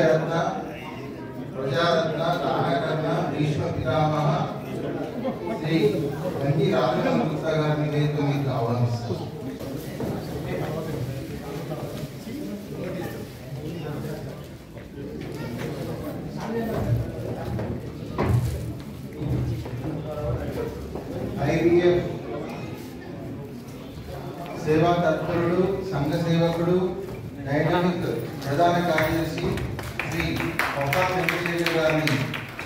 వైశ్యరత్న ప్రజారత్న దానకర్ణ భీష్మ పితామహ శ్రీ గండి రాజమోహన్ గుప్తా గారిని వేదిక మీకు ఆహ్వానిస్తారు. IVF సేవా తత్పరుడు సంఘ సేవకుడు డైనమిక్ ప్రధాన కార్యదర్శి శ్రీ పప్పా వెంకటేశ్వర గారిని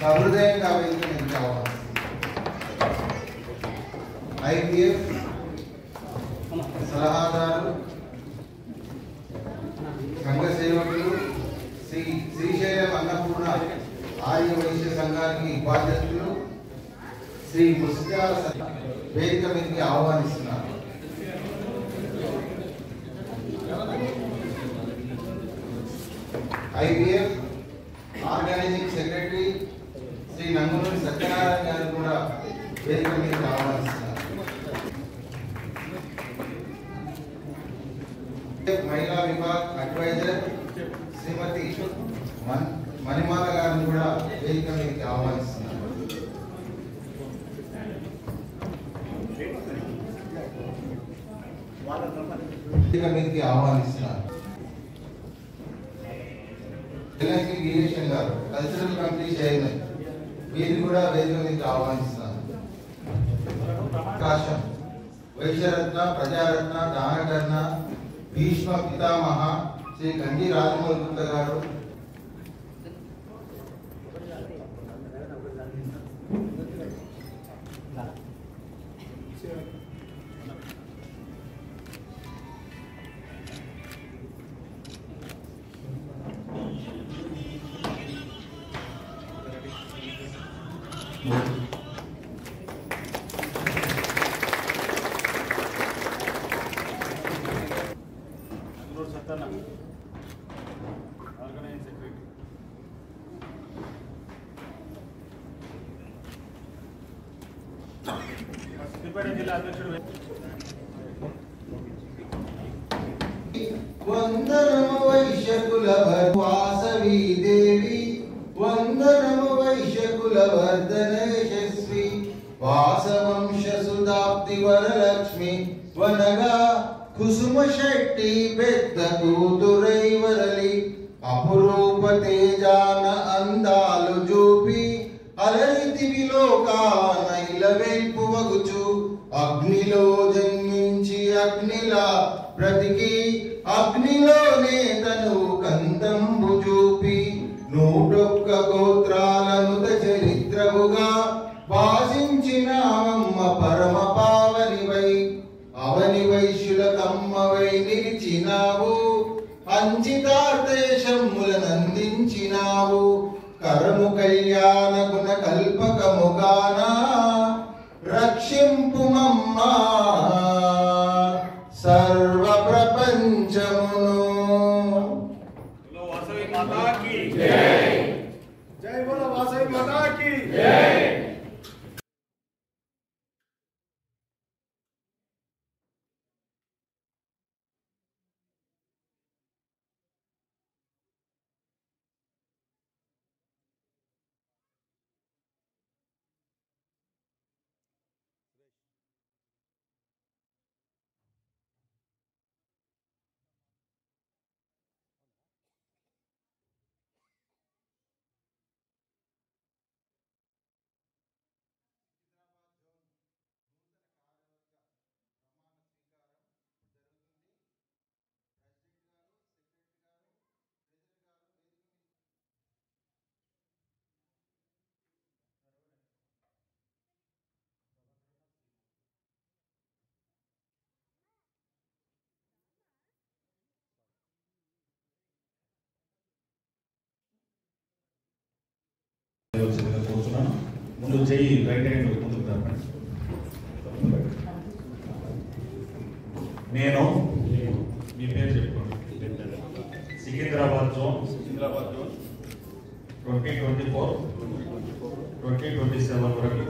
సహృదయంగా వేదిక మీకు ఆహ్వానిస్తారు. IVF సలహాదారు సంఘ సేవకులు శ్రీ శ్రీశైలం అన్నపూర్ణ ఆర్య వైశ్య సంఘానికి ఉపాధ్యక్షులు శ్రీ ముస్లియాల వేదిక మీదకి ఆహ్వానిస్తున్నారు. IVF organizing secretary Shri Nangunuri Satyanarayana గారు కూడా వేదిక మీదకి ఆహ్వానిస్తున్నారు. మహిళా విభాగ్ అడ్వైజర్ శ్రీమతి మణిమాల గారిని కూడా వేదిక మీదకి ఆహ్వానిస్తున్నారు. వేదిక మీదకి ఆహ్వానిస్తున్నారు. తెలంగాణ గిరీశం గారు కల్చరల్ కమిటీ చైర్మన్ వీరిని కూడా వేదిక మీదకి ఆహ్వానిస్తున్నారు. ప్రకాశం వైశ్యరత్న ప్రజారత్న దానకర్ణ భీష్మ పితామహ శ్రీ గండి రాజమోహన్ గుప్తా గారు వందనము వైశ్యకుల వాసవి దేవి వందనము వైశ్యకుల వర్ధన యశస్వి వాసవంశ సుదాప్తి వరలక్ష్మి వనగా కుసుమ శెట్టి పెద్ద కూతురై వరలి అపురూప తేజాన అందాలు చూపి అలరితి విలోకాన ఇలవెల్పు వగుచు అగ్నిలో జన్మించి అగ్నిలా బ్రతికి అగ్నిలోనే తను కందంబు చూపి 101 గోత్రాలను చరిత్రముగా భాషించినావమ్మ పరమ పావనివై అవని వైశ్యుల కమ్మవై నిలిచినావు అంచితార్థేశములనందించినావు కరము కళ్యాణ గుణ కల్పకముగాన రక్షింపుమమ్మా సర్వ ప్రపంచమును. వాసవి మాతా కీ జై. జై బోలో వాసవి మాతా కీ జై. ముందు చెయ్యి రైట్ హ్యాండ్ ముందుకు తప్పండి. నేను మీ పేరు చెప్పుకోండి. సికింద్రాబాద్ జోన్ 2024-2027 వరకు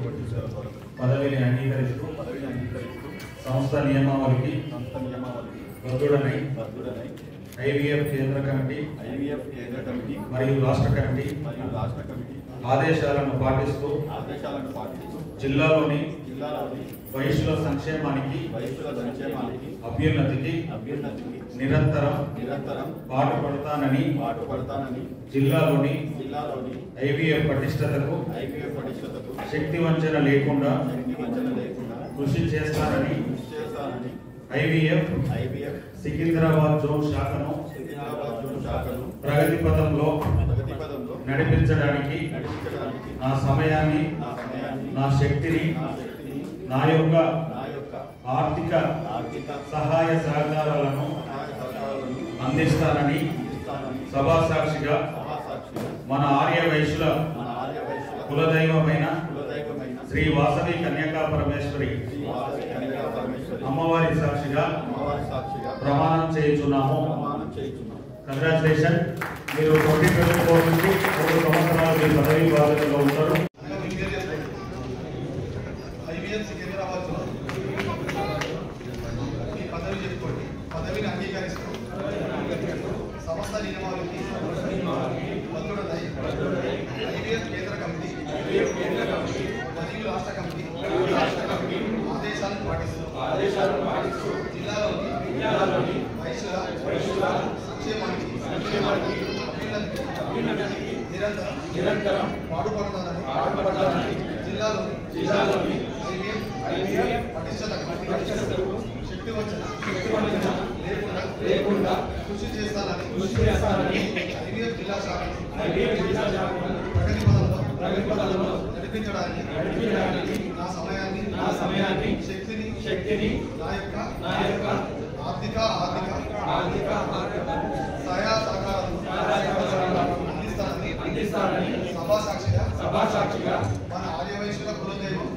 పదవిని అంగీకరిస్తూ సంస్థ నియమావళికి బద్ధుడనై ఐవీఎఫ్ కేంద్ర కమిటీ మరియు రాష్ట్ర కమిటీ ఆదేశాలను పాటిస్తూ జిల్లాలోని వైశ్యుల సంక్షేమానికి అభ్యున్నతికి నిరంతరం పాటుపడతానని జిల్లాలోని ఐవీఎఫ్ పటిష్టతకు శక్తి వంచన లేకుండా కృషి చేస్తానని ఐవీఎఫ్ సికింద్రాబాద్ జోన్ శాఖను ప్రగతి పథంలో నడిపించడానికి నా సమయాన్ని నా శక్తిని నా యొక్క ఆర్థిక సహాయ సహకారాలను అందిస్తానని సభాసాక్షిగా మన ఆర్య వైశ్యుల కులదైవమైన శ్రీ వాసవి కన్యకా పరమేశ్వరి అమ్మవారి సాక్షిగా ప్రమాణం చేయుచున్నాము. కంగ్రాచులేషన్. మీరు 2024 నుంచి 3 సంవత్సరాలు మీ పదవి బాధ్యతలో ఉంటారు. ఐవీఎఫ్ సికింద్రాబాద్ మీ పదవి చెప్పుకోండి. పదవిని అంగీకరిస్తూ సంస్థ నియమాలకి బద్దుడై ఐవీఎఫ్ కేంద్ర కమిటీ మరియు రాష్ట్ర కమిటీ ఆదేశాలను పాటిస్తూ జిల్లాలోని వైశ్యుల సంక్షేమానికి అభ్యున్నతికి నిరంతరం పాటుపడతానని జిల్లాలోని ఐవీఎఫ్ పటిష్టతకు శక్తి వంచన లేకుండా కృషి చేస్తానని ఐవీఎఫ్ జిల్లా శాఖను ప్రగతి పథంలో నడిపించడానికి నా సమయాన్ని శక్తిని నా యొక్క ఆర్థిక సహాయ సహకారాలను అందిస్తానని సభాసాక్షిగా మన ఆర్యవైశ్యుల కులదైవం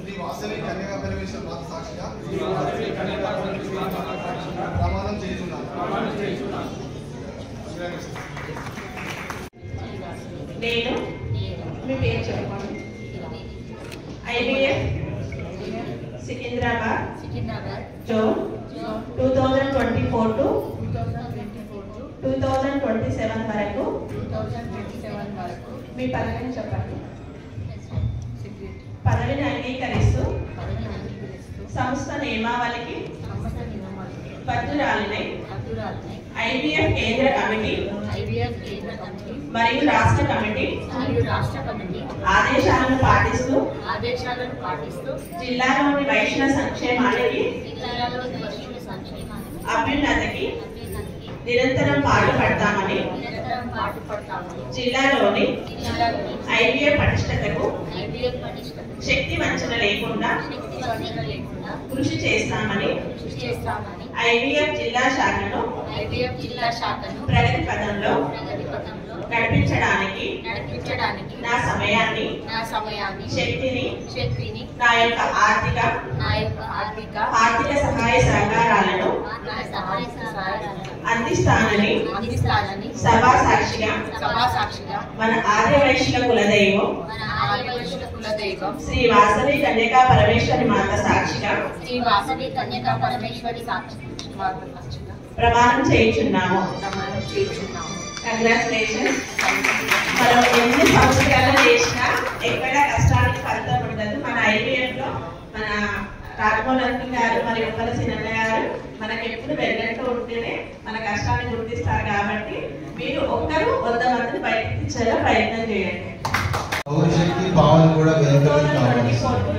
శ్రీ వాసవి కన్యకా పరమేశ్వర మాత సాక్షిగా ప్రమాణం చేస్తున్నాను. నేను మీ పేరు చెప్పండి. ఐవీఎఫ్ సికింద్రాబాద్ జోన్ 2024 to 2027 వరకు మీ పదవిని చెప్పండి. పదవిని అంగీకరిస్తూ సంస్థ నియమావళికి బద్దురాలినై ఐవీఎఫ్ కేంద్ర కమిటీ మరియు రాష్ట్ర కమిటీ ఆదేశాలను పాటిస్తూ జిల్లాలోని వైశ్యుల సంక్షేమానికి అభ్యున్నతికి నిరంతరం పాటుపడతామని జిల్లాలోని ఐవీఎఫ్ పటిష్టతకు శక్తి వంచన లేకుండా కృషి చేస్తామని ఐవీఎఫ్ జిల్లా శాఖను ప్రగతి పథంలో నడిపించడానికి నా సమయాన్ని శక్తిని నా యొక్క ఆర్థిక సహాయ సహకారాలను అందిస్తానని సభాసాక్షిగా మన ఆర్యవైశ్యుల కులదైవం శ్రీ వాసవి కన్యకా పరమేశ్వరి మాత సాక్షిగా ప్రమాణం చేయించున్నాము. కంగ్రాచులేషన్స్. మనం ఎన్ని సంవత్సరాలు చేసినా ఎక్కడ కష్టానికి ఫలితం ఉండదు. మన ఐవీఎఫ్ లో మన రాజమౌళి గారు మరి ఉప్పల సినన్న గారు మనకి ఎప్పుడు వెళ్ళంటూ ఉంటేనే మన కష్టాన్ని గుర్తిస్తారు. కాబట్టి మీరు ఒక్కరు 100 మందిని బయటకు తెచ్చేలా ప్రయత్నం చేయండి. పౌరశక్తి భావన కూడా వెలుగులోకి కావాలి.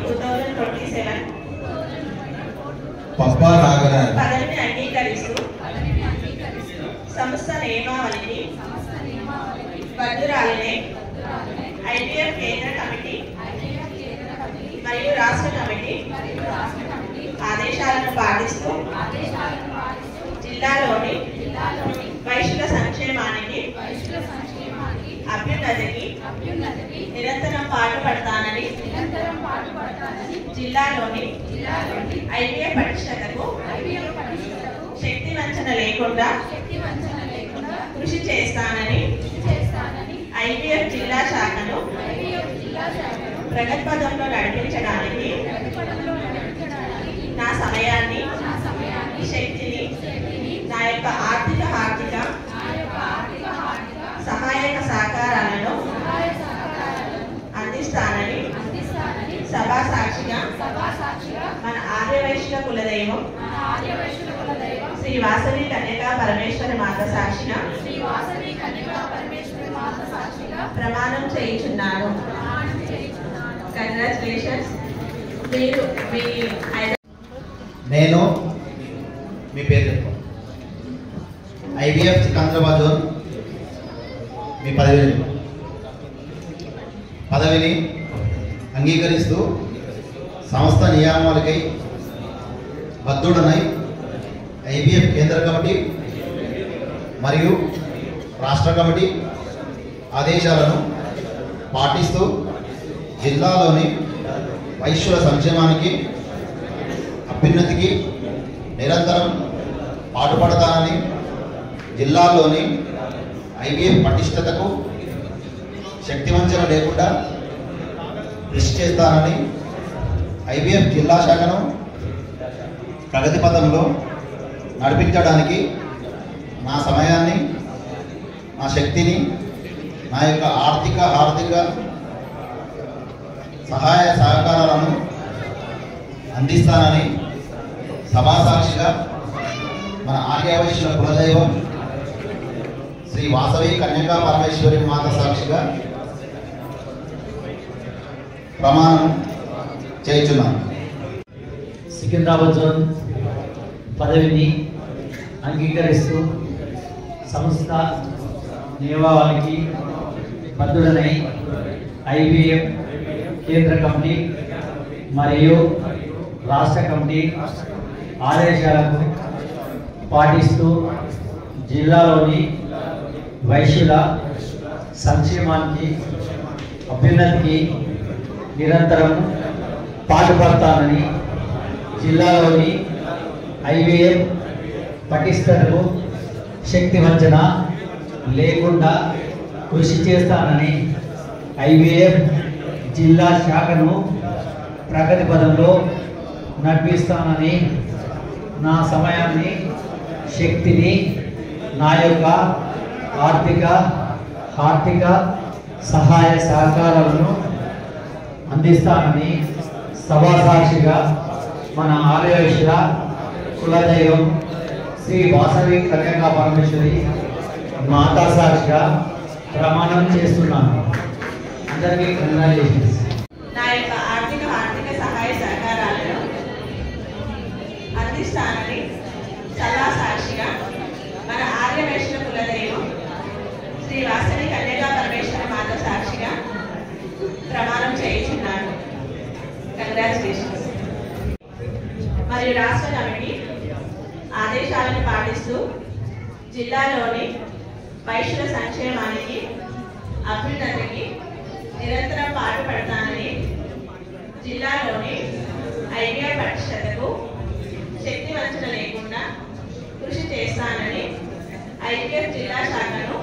2027 పప్పా నాగరాజ్ పదవిని అంగీకరిస్తూ సంస్థ నియమావళిని బద్దురాలినై ఐవీఎఫ్ కేంద్ర కమిటీ మరియు రాష్ట్ర కమిటీ ఆదేశాలను పాటిస్తూ జిల్లాలోని వైశ్యుల సంక్షేమానికి అభ్యున్నతికి నిరంతరం పాటుపడతానని జిల్లాలోని ఐవీఎఫ్ పటిష్టతకు శక్తి వంచన లేకుండా కృషి చేస్తానని ఐవీఎఫ్ జిల్లా శాఖను ప్రగతి పథంలో నడిపించడానికి నా సమయాన్ని శక్తిని నా శ్రీ వాసవి కన్యకా పరమేశ్వరి మాత సాక్షిగా ప్రమాణం చేయించున్నాను. కంగ్రాచులేషన్స్. మీరు మీ నేను మీ పేరు చెప్పాను. ఐబిఎఫ్ సికింద్రాబాద్ జోన్ మీ పదవిని అంగీకరిస్తూ సంస్థ నియామాలకై బద్ధుడనై ఐబిఎఫ్ కేంద్ర కమిటీ మరియు రాష్ట్ర కమిటీ ఆదేశాలను పాటిస్తూ జిల్లాలోని వైశ్యుల సంక్షేమానికి అభ్యున్నతికి నిరంతరం పాటుపడతానని, జిల్లాలోని ఐబిఎఫ్ పటిష్టతకు శక్తివంచన లేకుండా కృషి చేస్తానని, ఐబిఎఫ్ జిల్లా శాఖను ప్రగతి పథంలో నడిపించడానికి నా సమయాన్ని, నా శక్తిని, నా యొక్క ఆర్థిక సహాయ సహకారాలను అందిస్తానని సభాసాక్షిగా మన ఆర్యవైశ్యుల కులదైవం శ్రీ వాసవి కన్యకా పరమేశ్వరి మాత సాక్షిగా ప్రమాణం చేయించున్నాను. సికింద్రాబాద్ జోన్ పదవిని అంగీకరిస్తూ సంస్థ నియమావళికి బద్ధుడనై ఐబిఎఫ్ కేంద్ర కమిటీ మరియు రాష్ట్ర కమిటీ ఆదేశాలకు పాటిస్తూ జిల్లాలోని వైశ్యుల సంక్షేమానికి అభ్యున్నతికి నిరంతరం పాటుపడతానని, జిల్లాలోని ఐబిఎఫ్ పటిష్టతకు శక్తివంచన లేకుండా కృషి చేస్తానని, ఐబిఎఫ్ జిల్లా శాఖను ప్రగతి పదంలో నడిపిస్తానని, నా సమయాన్ని, శక్తిని, నా యొక్క ఆర్థిక సహాయ సహకారాలను అందిస్తానని సభాసాక్షిగా మన ఆర్యవైశ్యుల కులదైవం శ్రీ వాసవి కన్యకా పరమేశ్వరి మాతా సాక్షిగా ప్రమాణం చేస్తున్నాను. అందరికీ కంగ్రాచులేషన్స్. నా యొక్క ఆర్థిక సహాయ సహకారాలను అందిస్తానని సభాసాక్షిగా మన ఆర్యవైశ్యుల కులదైవం శ్రీ వాసవి కన్యకా పరమేశ్వరి మాత సాక్షిగా ప్రమాణం చేయించున్నాను. కంగ్రాచులేషన్స్. మరియు రాష్ట్ర కమిటీ ఆదేశాలను పాటిస్తూ జిల్లాలోని వైశ్యుల సంక్షేమానికి అభ్యున్నతికి నిరంతరం పాటుపడతానని, జిల్లాలోని ఐబిఎఫ్ పటిష్టతకు శక్తివంచన లేకుండా కృషి చేస్తానని, ఐబిఎఫ్ జిల్లా శాఖను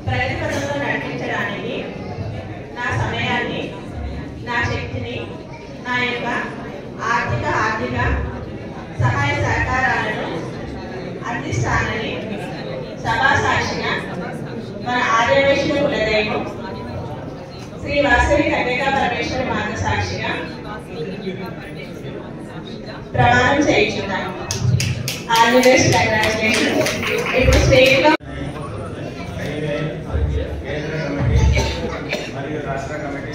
ప్రగతి పథంలో నడిపించడానికి నా సమయాన్ని, నా శక్తిని, నా యొక్క ఆర్థిక సహాయ సహకారాలను అందిస్తానని సభాసాక్షిగా మన ఆర్యవైశ్యుల కులదైవం శ్రీ వాసవి కన్యకా పరమేశ్వరి మాత సాక్షిగా ప్రమాణం చేయించున్నాను. All the best. కంగ్రాచులేషన్స్. ఇప్పుడు స్టేట్లో కేంద్ర కమిటీ మరియు రాష్ట్ర కమిటీ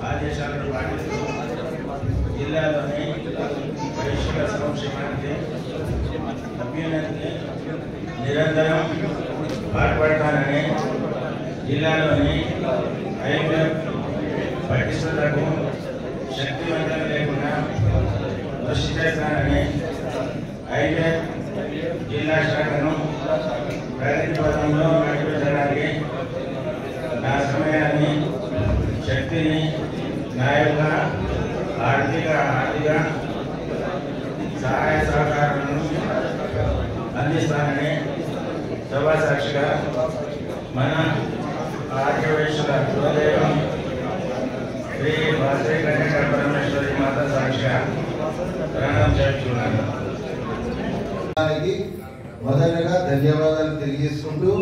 ఆదేశాలను పాటిస్తూ జిల్లాలోని వైశ్యుల సంక్షేమానికి అభ్యున్నతికి నిరంతరం పాటుపడతానని, జిల్లాలోని ఐబిఎఫ్ పటిష్టతకు శక్తివంతం లేకుండా కృషి చేస్తానని, ఐబిఎఫ్ జిల్లా శాఖను ప్రగతి పథంలో నడిపించడానికి నా సమయాన్ని, శక్తిని, నా యొక్క ఆర్థిక సహాయ సహకారాలను అందిస్తానని సభాసాక్షిగా మన ఆర్యవైశ్యుల కులదైవం శ్రీ వాసవి కన్యకా పరమేశ్వరి మాత సాక్షిగా ప్రమాణం చేస్తున్నాను. మొదటగా ధన్యవాదాలు తెలియజేసుకుంటూ,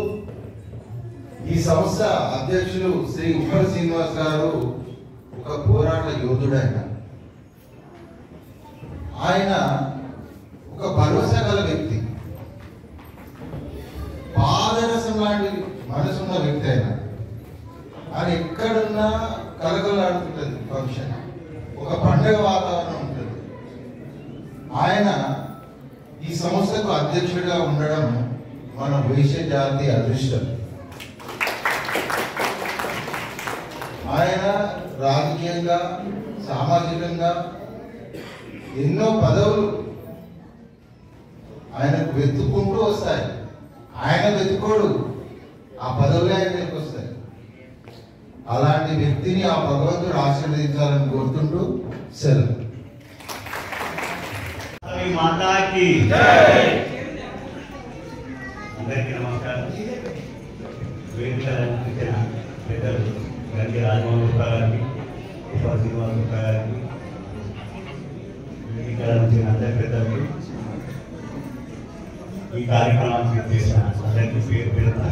ఈ సంస్థ అధ్యక్షులు శ్రీ ఉప్పల శ్రీనివాస్ గారు ఒక పోరాట యోధుడైన ఆయన ఒక ఒక భరోసా గల వ్యక్తి, పాదరసం లాంటి మనసున్న వ్యక్తి అయినా ఆయన ఎక్కడున్నా కలకలాడుతుంటుంది. ఫంక్షన్ ఒక పండగ వాతావరణం ఉంటుంది. ఆయన ఈ సంస్థకు అధ్యక్షుడిగా ఉండడం మన వైశ్య జాతి అదృష్టం. ఆయన రాజకీయంగా, సామాజికంగా ఎన్నో పదవులు ఆయనకు వెతుక్కుంటూ వస్తాయి. ఆయన వెతుకోడు, ఆ పదవులే ఆయనకు వస్తాయి. అలాంటి వ్యక్తిని ఆ భగవంతుడు ఆశీర్వదించాలని కోరుతుంటూ సెలవు. మాతాకి అందరికీ నమస్కారం. వేదికలందించిన పెద్దలు గంటి రాజమోహన్ గుప్తా గారికి, ఉప శ్రీనివాస్ గుప్తా గారికి, వేదికలందించిన అందరి పెద్దలు, ఈ కార్యక్రమానికి చేసిన అందరికీ పేరు పేరున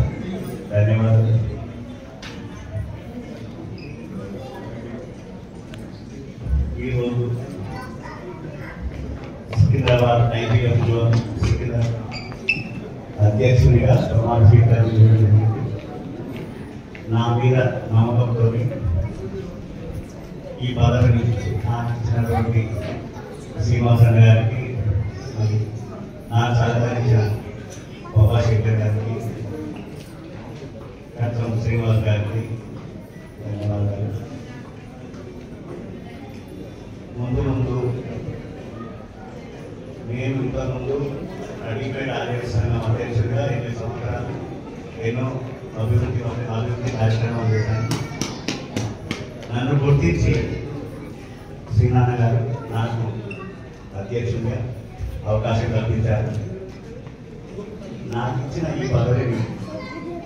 ధన్యవాదాలు. ఈరోజు సికింద్రాబాద్ IBF జోన్ అధ్యక్షునిగా ప్రమాణ స్వీకారం చేయడం జరిగింది. నా మీద నమ్మకంతో ఈ పదవిని నాకు ఇచ్చినటువంటి శ్రీనివాసన్ గారికి, మరి నాకు సహకరించిన బాబా శంకర్ గారికి, కట్రం శ్రీనివాస్ గారికి ధన్యవాదాలు. ముందు నేను ఇంతకుముందు అడిగిపోయిన ఆరోగ్య సంఘం అధ్యక్షుడిగా 8 సంవత్సరాలు ఎన్నో అభివృద్ధి కార్యక్రమాలు చేశాను. నన్ను గుర్తించి శ్రీనాన్న గారు నాకు అధ్యక్షుడిగా అవకాశం కల్పించారు. నాకు ఇచ్చిన ఈ పదవిని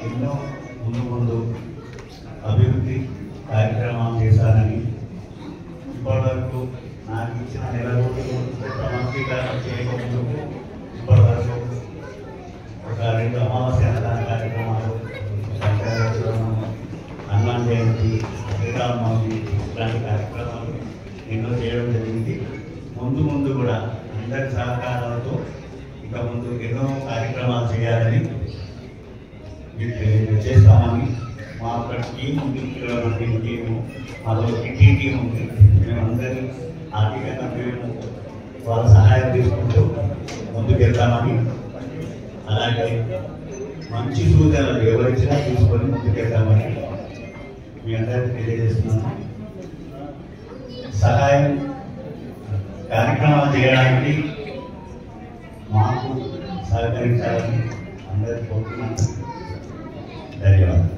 ఎన్నో ముందు అభివృద్ధి కార్యక్రమాలు చేశానని, ఇప్పటివరకు నాకు ఇచ్చిన నెల రోజులు ప్రమాణ స్వీకారం చేయకముందుకు ఇప్పటివరకు ఒక 2 అమావాస్య అన్నదాన కార్యక్రమాలు, హనుమాన్ జయంతి, శ్రీరామనవమి ఇలాంటి కార్యక్రమాలు ఎన్నో చేయడం జరిగింది. ముందు కూడా అందరి సహకారాలతో ఇక ముందు ఎన్నో కార్యక్రమాలు చేయాలని చేస్తామని మా ఒక టీం ఉంది. 20 మంది టీము, మాలో టీం ఉంది. మేమందరి ఆర్థికంగా మేము వాళ్ళ సహాయం తీసుకుంటూ ముందుకెళ్తామని, అలాగే మంచి సూచనలు ఎవరిచ్చినా తీసుకొని ముందుకెళ్తామని మీ అందరికీ తెలియజేస్తున్నాను. సహాయం కార్యక్రమాలు చేయడానికి మాకు సహకరించాలని అందరికీ కోరుతున్నాను. ధన్యవాదాలు.